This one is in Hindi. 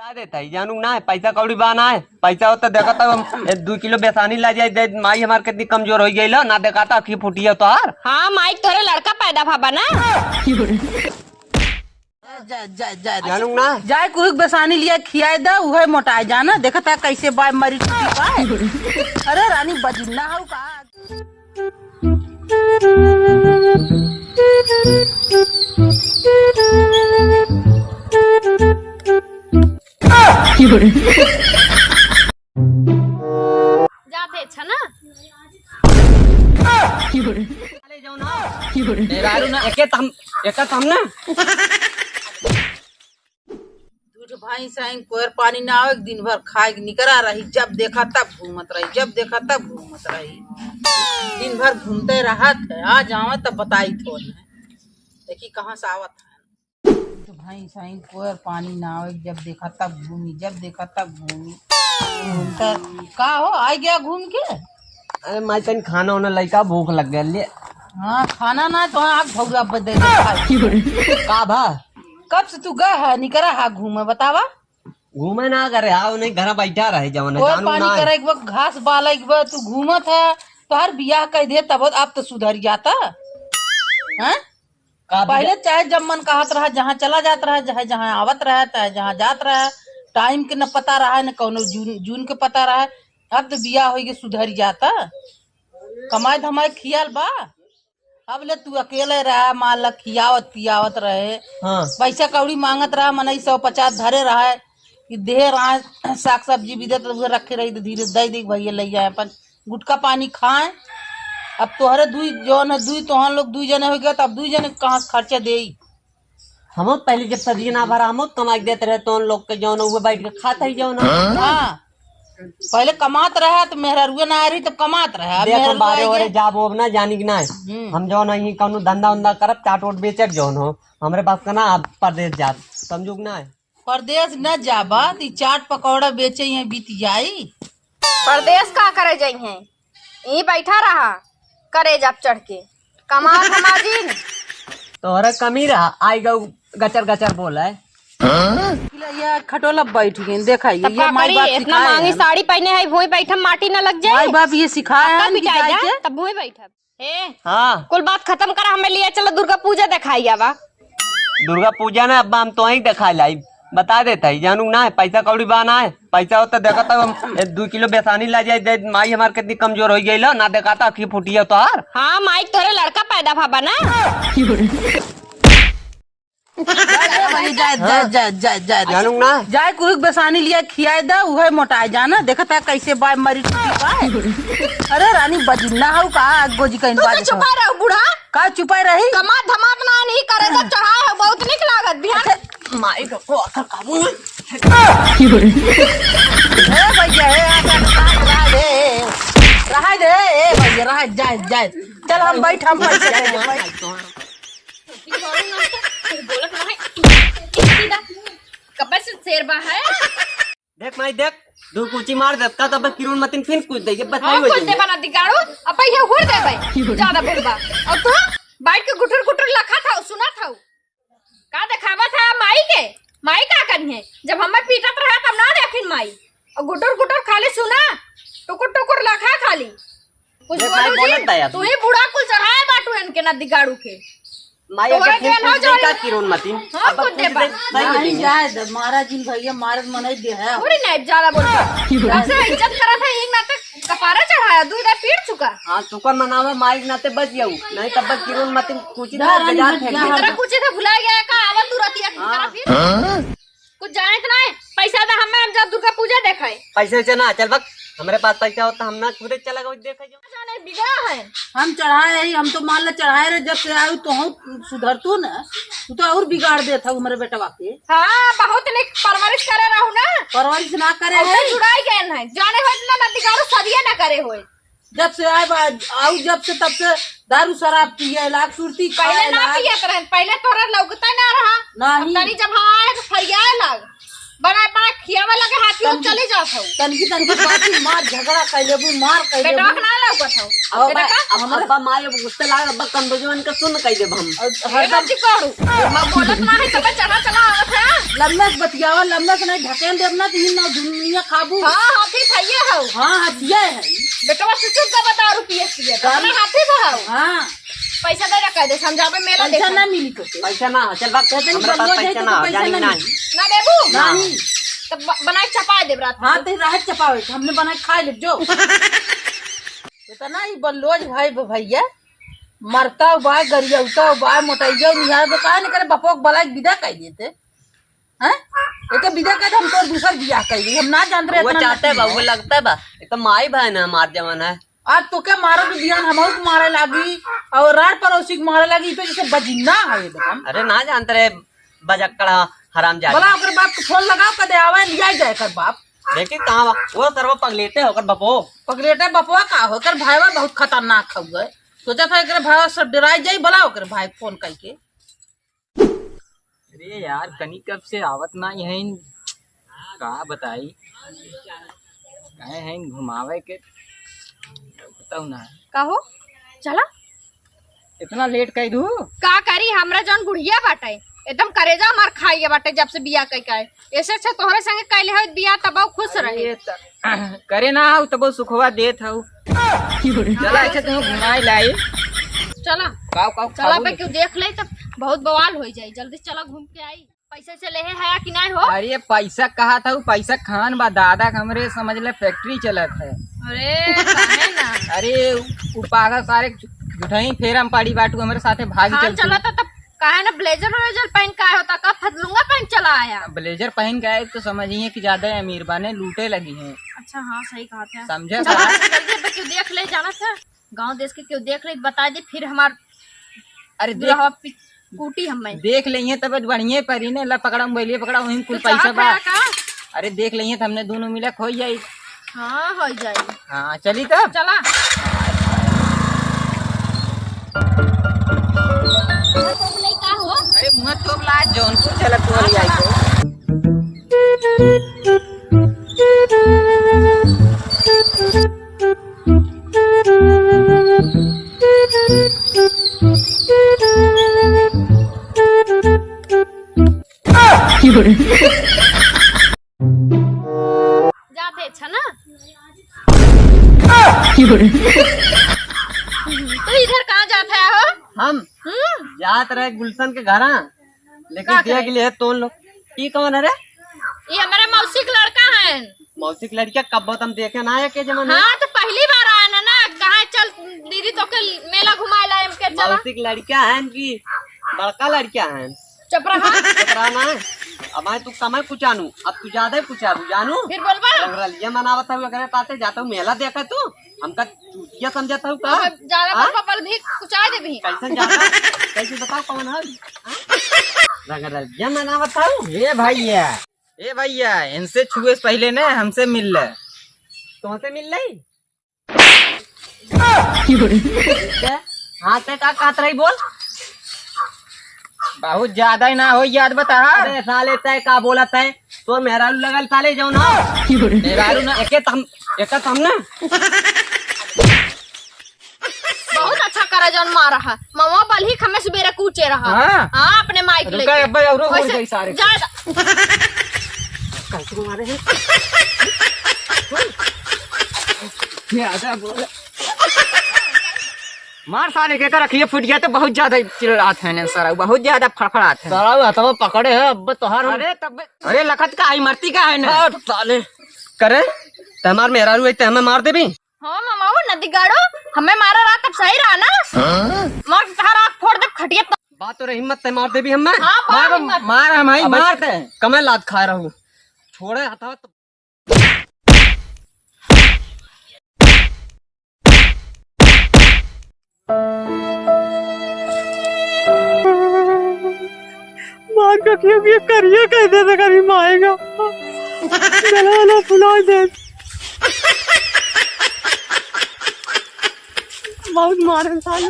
बता देता ही जानू ना है पैसा कौड़ी बाना है पैसा होता देखा था 2 किलो बेसानी ला जाए माई हमार कितनी कमजोर हो गई ना देखा था अखी फूटी है तो हार। हाँ माई तोरे लड़का पैदा भाबा ना जानू ना जाए कुछ बेसानी लिया खियाए दा उहे मोटाए जाना देखा था कैसे बाय मरी अरे रानी बजिन्ना हो का जाते अच्छा ना ले जाओ ना एके तम ना दूध भाई साइन कोयर पानी ना आवे दिन भर खाए निकरा रही जब देखा तब घूमत रही दिन भर घूमते रहत है आ जावा तब बताई थोड़ देखी कहाँ से आवत है तो भाई साइन कोयर पानी ना आवे जब देखा तब घूमी घूमता का हो आ गया घूम के। अरे माई तन खाना होने लड़का भूख लग गया ले। हाँ खाना ना तो आप भौरा बदे का भा कब से तू गए है निकरा है घूमे बतावा घूमे ना करे आओ नहीं घर बैठा रहे जवन कोई जानू पानी ना करे एक वक्त घास बाला एक बार तू घूमत है तो हर बियाह कर दे तब आप तो सुधर जाता हैं पहले चाहे जब मन कहत रहा जहाँ चला जात रहा चाहे जहाँ आवत रहा चाहे जहाँ जात रहा टाइम के न पता रहा न कौनो जून के पता रहा अब तो बियाह हो सुधर जाता कमाई धमाई खियाल बा अब ले तू अकेले रहा मान ला खियावत पियावत रहे। हाँ। पैसा कौड़ी मांगत रहा मन 150 धरे रहा कि देह रहा साग सब्जी भी देते तो रखे रही तो धीरे दे दी भैया ले जाए अपन गुटका पानी खाए अब तोहरे दुई जौन है दुई तो हम लोग 2 जने हो गया तब 2 जने कहाँ खर्चा दे हम पहले जब सब्जी ना भरा हम कमा देते रहे तो लोग के जौन हुए बैठ के खाते ही जौन। हाँ पहले कमात रहा तो मेहरुए ना आ रही तो कमात रहा बारे वारे जाब वो ना जानी की ना हम जो नहीं कौनो धंधा उंधा करब चाट वोट बेचब जौन हो हमरे पास का ना आप परदेश जात समझो ना है परदेश न जाबा ती चाट पकौड़ा बेचे यहाँ बीत जाई परदेश का करे जाई है यही बैठा रहा करे जब चढ़ के कमा हमारी तोहरा कमी रहा आई गऊ गचर बोला है ये खटोला बैठ गई देखा ये माई बाप इतना महंगी साड़ी पहने है भूई बैठम माटी न लग जाए माई बाप ये सिखाया है बिठाई जा तब भूई बैठब ए हाँ कुल बात खत्म करा हमें लिया चलो दुर्गा पूजा दिखाई आवा दुर्गा पूजा ना अब हम तो ही दिखा लाई बता देता ही जानू ना है पैसा कौड़ी बाना है पैसा होता देखा था 2 किलो बेसानी ला जाए माई हमार कितनी कमजोर हो गई ना देखा था अखी फूटी है तो हार। हाँ माई तोरे लड़का पैदा भाबा ना जानू ना जाए कुछ बेसानी लिया खियाए दा उहे मोटाए जाना देखा था कैसे बाय मरी अरे रानी बजिन्ना हो का गोजी कहीं बात चुपा रहो बूढ़ा का चुपाई रही कमा धमात ना नहीं करे तो चढ़ाए बहुत निक लागत बिहार माई को अखर काबू भैया रहा दे भैया रहा जाए चल हम बैठ हम कब से शेरबा है देख माई देख 2 कुची मार देता तब किरण मतिन फिर कुछ दे हाँ कुछ दे बना दिगाड़ो अब ये हुड़ दे भाई ज्यादा बोलबा और तू बैठ के गुटर लखा था सुना था का दिखावा था माई का करी है जब हमें पीटत रहा तब ना देखिन माई और गुटर खाली सुना टुकुर लखा खाली कुछ बोलो जी तू ही बूढ़ा कुल चढ़ाए बाटू इनके ना दिगाड़ू के माई अगर फिर कुछ दे का किरण मतिन हाँ कुछ दे बा नहीं जाए महाराज जी भैया मारत मन दे है थोड़ी नहीं ज्यादा बोलता से इज्जत करा था एक नाटक कपारा चढ़ाया दूध पीट चुका हां चुका मनावे माई नाते बच जाऊ नहीं तब किरण मतिन कुछ ना बाजार फेंक तेरा कुछ था भुला गया का आवत तुरतिया तेरा फिर कुछ जाने तो नहीं पैसा था हम जब दुर्गा पूजा देखाए पैसे से ना चल बक हमारे पास पैसा होता हम ना खुद चला गए देखे जो जाने बिगड़ा है हम चढ़ाए हम तो मान ला चढ़ाए रहे जब से आयु तो हम सुधर तू ना तू तो और बिगाड़ दे था मेरे बेटा के हाँ बहुत ने परवरिश करे रहू ना परवरिश ना करे है जुड़ाई गए है जाने हो ना दिगाड़ो सदिया ना करे होए जब से आयु जब से तब से दारू शराब पिए लाख सुरती पहले ना पिए रहे पहले तोरा लौकता ना रहा नहीं तनी जब हम आए तो फरियाए लग बना खियावा लगे हाथ बाकी वो चले जात हूँ तनकी बाकी मार झगड़ा कैले बू मार कैले बेटा ना लौकत हूँ बेटा का अब्बा माई गुस्से लाग अब्बा कंदोजवन का सुन कह देब हम हरदम चिकाड़ू मैं बोलत ना है सब चढ़ा चला आवत है लम्बा से बतियावा लम्बा से नहीं ढकेल देब ना तीन ना दुनिया खाबू। हां हाथी थइए हूँ हाँ हथिया है बेटा बस चुप का बता रुपये पिए गाना हाथी से हूँ हाँ पैसा दे रखा दे समझावे मेला पैसा देखा ना मिली तो पैसा ना चल बात कहते नहीं हमरा पास बलुआ जाए पैसा तो ना पैसा जानी ना नहीं ना देबू नहीं तब बनाए चपा दे रात हाँ तो राहत चपावे हमने बना के खा ले जो इतना ही बल्लोज भाई भैया मरता बा गरियौता बा मोटैया निहार बा काहे नहीं करे बपोक बला विदा कह देते हैं एक विदा कह हम तो दूसर बियाह कर दी हम ना जान रहे वो इतना चाहते बा वो लगता बा ये तो माई बहन है हमार जमाना है आज तो क्या मारो तो बियान हम को मारे लागी और रात पड़ोसी को मारे लागी तो जैसे बजिन्ना है एकदम। अरे ना जानते रे बजक्कड़ा हराम जाती बोला ओकर बाप को फोन लगाओ कदे आवे लिया जाए कर बाप देखी कहाँ बा वो सर्व पगलेटे होकर बपो पगलेटे बपवा का हो कर भाईवा बहुत खतरनाक हुए सोचा था एकरे भाईवा सब डराई जाई बोला ओकर भाई फोन करके। अरे यार कनी कब से आवत ना यहीं का बताई कहे हैं घुमावे के बताऊ ना कहो चला इतना लेट कह दू का करी हमरा जौन बुढ़िया बाटे एकदम करेजा मार खाइए बाटे जब से बिया कई का ऐसे अच्छा तोहरे संगे कैले हो बिया तब खुश रहे करे ना हो तब सुखवा देत हो चला अच्छा तुम घुमाई लाई चला काव काव चला पे क्यों देख ले तब बहुत बवाल हो जाई जल्दी चला घूम के आई पैसे से ले है कि नहीं हो। अरे पैसा कहा था पैसा खान बा दादा हमरे समझ ले फैक्ट्री चलत है। अरे काहे ना अरे पागल सारे जुठाई फेर हम पाड़ी बाटू हमारे साथे भाग हाँ चला था तब काहे ना ब्लेजर व्लेजर पहन के आया होता का फतलूंगा पहन चला आया। ब्लेजर पहन के आए तो समझिए कि ज्यादा अमीर बाने लूटे लगी हैं। अच्छा हाँ सही कहा था समझे जल्दी पे क्यों देख ले जाना था गांव देश के क्यों देख ले बता दे फिर हमार अरे कूटी हमें देख लेंगे तब बढ़िया परी ने ला पकड़ा मोबाइल पकड़ा वहीं कुल पैसा बा। अरे देख लेंगे तो हमने दोनों मिला खो जाये। हाँ हो जाए हाँ चली तब चला अरे मुँह तो ला जौनपुर चला तो वाली आई तो जाते अच्छा ना तो इधर कहाँ जाते हो हम जात रहे गुलशन के घर लेकिन देख लिए तो लोग ये कौन है रे ये हमारे मौसी का लड़का है। मौसी की लड़किया कब तुम देखे ना है के जमाना हाँ तो पहली बार आया ना कहा चल दीदी तो के मेला घुमाए लाए के चला मौसी की लड़किया है कि बड़का लड़किया है चुप रहा चतराना है अब मैं तू कम पूछानू अब तू ज्यादा पूछा तू जानू फिर बोलबा रंगरलिया मनावत है अगर ताते जाता हूँ मेला देखा तू हमका चूतिया समझता हूँ का ज्यादा बोलबा पल भी कुचाए दे भी कैसे जाता कैसे बताओ कौन है रंगरलिया मनावत हूँ ए भैया इनसे छुए से पहले ने हमसे मिल ले तुमसे मिल रही हाँ ते का कात रही बोल बहुत ज्यादा ही ना हो याद बता। अरे साले तय का बोला तय तो मेहरारू लगल साले जाओ ना मेहरारू ना एके तम ना बहुत अच्छा करा जौन मारा है मामा बल ही खमे सुबेरे कूचे रहा हाँ। हाँ अपने माइक रुका लेके अब्बा औरो हो वैसे गई सारे ज्यादा कैसे मारे हैं ज्यादा बोल मार साले के रखिए फुट गया तो बहुत ज्यादा चिल्लाते हैं सर बहुत ज्यादा फड़फड़ाते हैं साला हथवा पकड़े है अब तोहार अरे लखत का आई मरती का है ना साले करे तमार मेहरारू है हमें मार दे भी हाँ मामा वो नदी गाड़ो हमें मारा रहा तब सही रहा ना मार तारा आँख फोड़ दे खटिया बात तो रही हिम्मत तय मार दे भी हमें हाँ मार मार हमारी मारते हैं कमे लाद खा रहा हूँ छोड़े हथवा तो मार का क्यों ये करिए कैसे से कभी मारेगा गला वाला फुला दे बहुत मारे साले